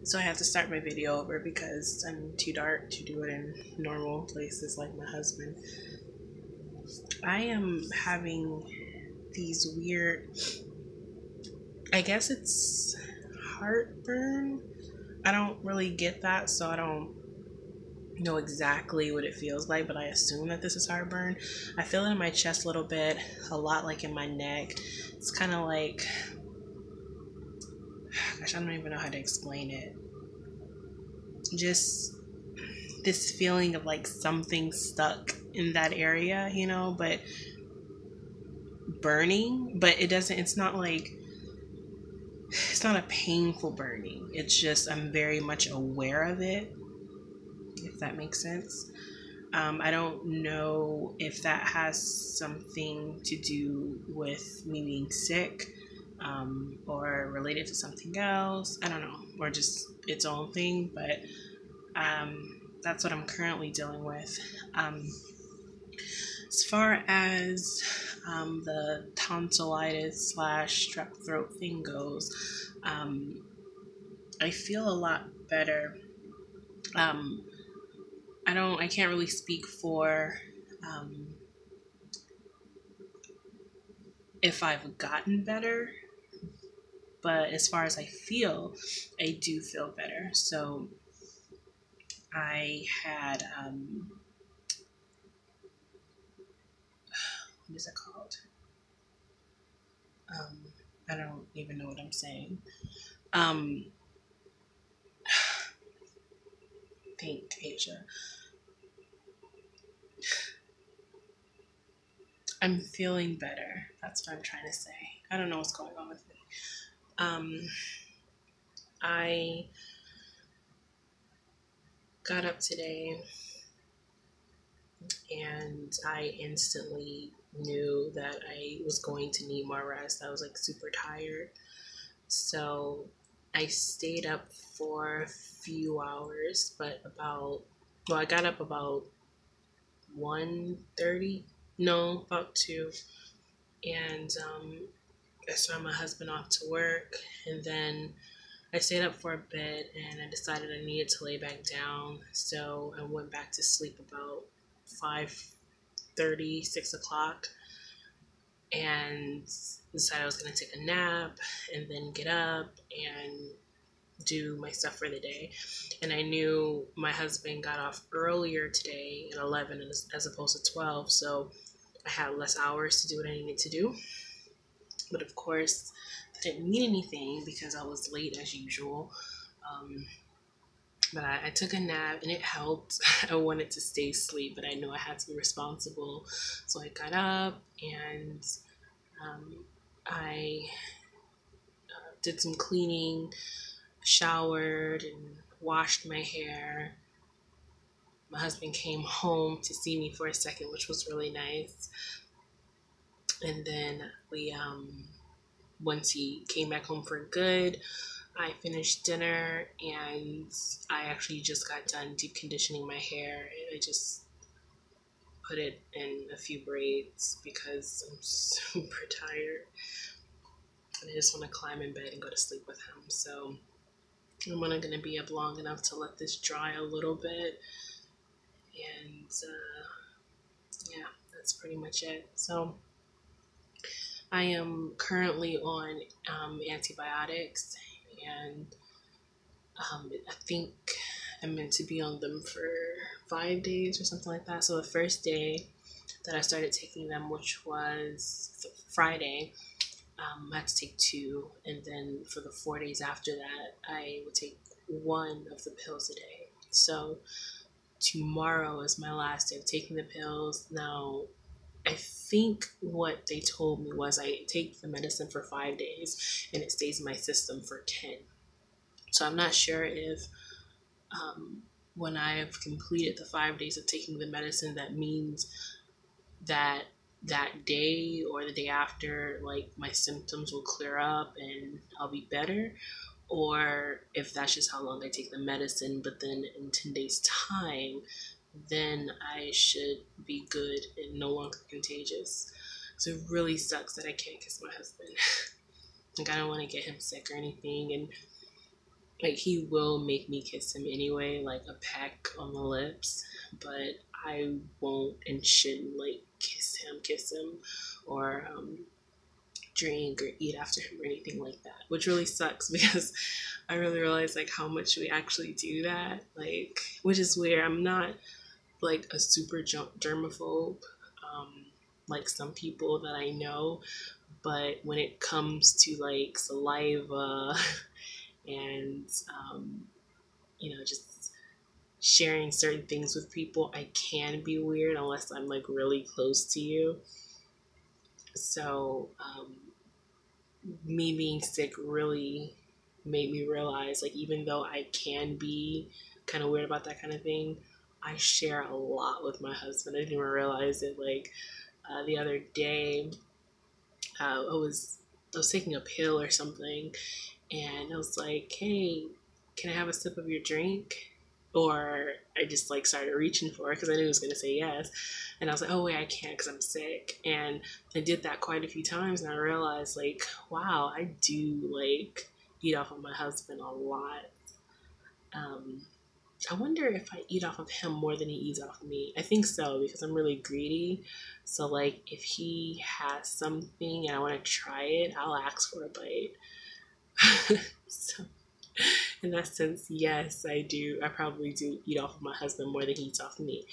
So I have to start my video over because I'm too dark to do it in normal places like my husband. I am having these weird, I guess it's heartburn. I don't really get that, so I don't know exactly what it feels like, but I assume that this is heartburn. I feel it in my chest a little bit, a lot like in my neck. It's kind of like, gosh, I don't even know how to explain it. Just this feeling of like something stuck in that area, but burning, but it's not like, it's not a painful burning. It's just, I'm very much aware of it, if that makes sense. I don't know if that has something to do with me being sick, or related to something else. I don't know, or just its own thing, but that's what I'm currently dealing with. As far as the tonsillitis / strep throat thing goes, I feel a lot better. I can't really speak for if I've gotten better, but as far as I do feel better. So I had, what is it called? I don't even know what I'm saying. Think, Asia. I'm feeling better. That's what I'm trying to say. I don't know what's going on with me. I got up today and I instantly knew that I was going to need more rest. I was like super tired. So I stayed up for a few hours, but I got up about 1:30, no, about 2. And I saw my husband off to work, and then I stayed up for a bit and I decided I needed to lay back down. So I went back to sleep about 5:30, 6 o'clock, and decided I was going to take a nap and then get up and do my stuff for the day. And I knew my husband got off earlier today at 11 as opposed to 12, so I had less hours to do what I needed to do. But of course, that didn't mean anything because I was late as usual. But I took a nap and it helped. I wanted to stay asleep, but I knew I had to be responsible. So I got up and I did some cleaning, showered, and washed my hair. My husband came home to see me for a second, which was really nice. And then once he came back home for good, I finished dinner and I actually just got done deep conditioning my hair. I just put it in a few braids because I'm super tired. And I just want to climb in bed and go to sleep with him. So I'm only going to be up long enough to let this dry a little bit. And yeah, that's pretty much it. So I am currently on antibiotics, and I think I'm meant to be on them for 5 days or something like that. So the first day that I started taking them, which was Friday, I had to take 2, and then for the 4 days after that, I would take 1 of the pills a day. So tomorrow is my last day of taking the pills. Now, I think what they told me was I take the medicine for 5 days and it stays in my system for 10. So I'm not sure if when I have completed the 5 days of taking the medicine, that means that day or the day after, like, my symptoms will clear up and I'll be better, or if that's just how long I take the medicine, but then in 10 days time, then I should be good and no longer contagious. So it really sucks that I can't kiss my husband. Like, I don't want to get him sick or anything, and Like, he will make me kiss him anyway, like a peck on the lips, but I won't and shouldn't like kiss him, or drink or eat after him or anything like that, which really sucks because I really realize like how much we actually do that, like, which is weird. I'm not like a super germaphobe, um, like some people that I know, but when it comes to like saliva and just sharing certain things with people, I can be weird unless I'm like really close to you. So me being sick really made me realize, like, even though I can be kind of weird about that kind of thing, I share a lot with my husband. I didn't even realize it. Like, the other day, I was taking a pill or something, and I was like, "Hey, can I have a sip of your drink?" Or I just like started reaching for it because I knew he was gonna say yes, and I was like, "Oh wait, I can't because I'm sick." And I did that quite a few times, and I realized, like, wow, I do like eat off of my husband a lot. Um, I wonder if I eat off of him more than he eats off of me. I think so because I'm really greedy. So like, if he has something and I want to try it, I'll ask for a bite. So in that sense, yes, I do. I probably do eat off of my husband more than he eats off of me.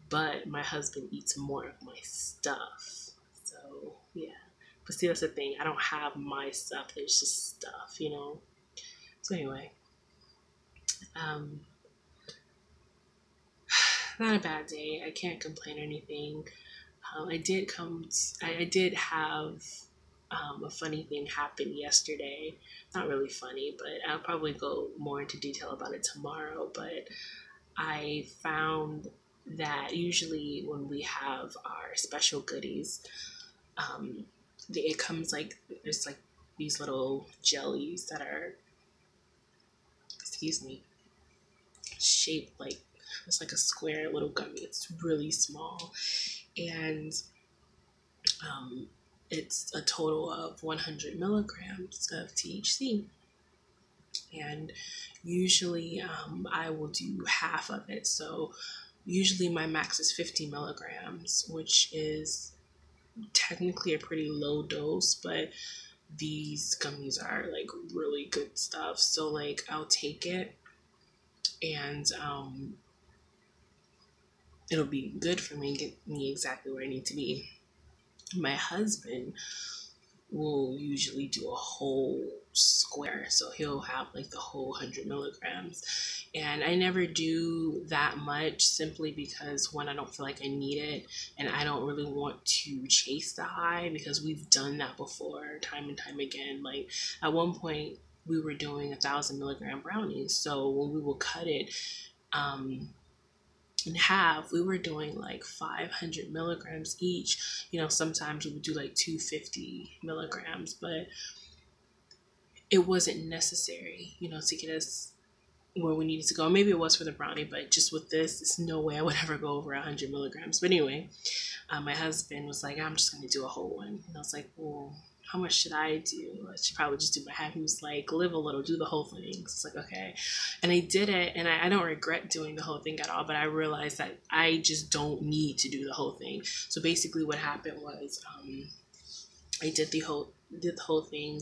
But my husband eats more of my stuff. So yeah. But see, that's the thing. I don't have my stuff. There's just stuff. So anyway, um, not a bad day. I can't complain or anything. I did have a funny thing happen yesterday. Not really funny, but I'll probably go more into detail about it tomorrow. But I found that usually when we have our special goodies, um, it comes like there's like these little jellies that are, excuse me, shaped like it's like a square little gummy. It's really small, and um, it's a total of 100 milligrams of THC. And usually I will do half of it. So usually my max is 50 milligrams, which is technically a pretty low dose, but these gummies are like really good stuff. So like I'll take it, and it'll be good for me, get me exactly where I need to be. My husband will usually do a whole square, so he'll have like the whole 100 milligrams, and I never do that much simply because, one, I don't feel like I need it, and I don't really want to chase the high because we've done that before time and time again. Like, at one point we were doing 1,000 milligram brownies, so when we will cut it in half, we were doing like 500 milligrams each. Sometimes we would do like 250 milligrams, but it wasn't necessary, to get us where we needed to go. Maybe it was for the brownie, but just with this, there's no way I would ever go over 100 milligrams. But anyway, my husband was like, I'm just going to do a whole one. And I was like, well, how much should I do? I should probably just do my half. He was like, live a little, do the whole thing. So it's like, okay. And I did it, and I don't regret doing the whole thing at all, but I realized that I just don't need to do the whole thing. So basically what happened was I did the whole thing,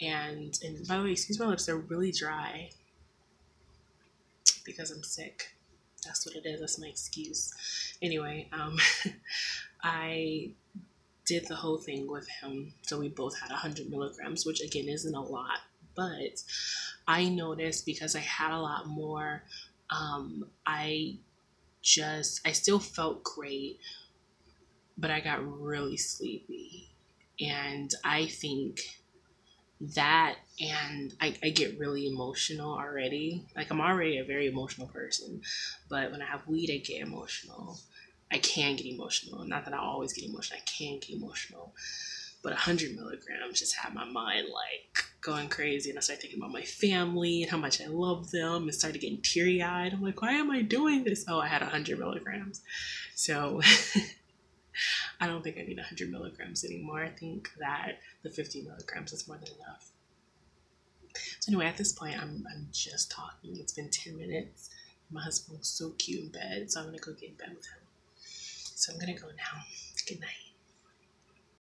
and by the way, excuse my lips, they're really dry because I'm sick. That's what it is. That's my excuse. Anyway, I did the whole thing with him. So we both had 100 milligrams, which again isn't a lot. But I noticed because I had a lot more, I still felt great, but I got really sleepy. And I think that, and I get really emotional already. Like, I'm already a very emotional person, but when I have weed, I get emotional. I can get emotional. Not that I always get emotional. I can get emotional. But 100 milligrams just had my mind like going crazy. And I started thinking about my family and how much I love them, and started getting teary eyed. I'm like, why am I doing this? Oh, I had 100 milligrams. So I don't think I need 100 milligrams anymore. I think that the 50 milligrams is more than enough. So anyway, at this point, I'm just talking. It's been 10 minutes. My husband looks so cute in bed, so I'm gonna go get in bed with him. So I'm gonna go now. Good night.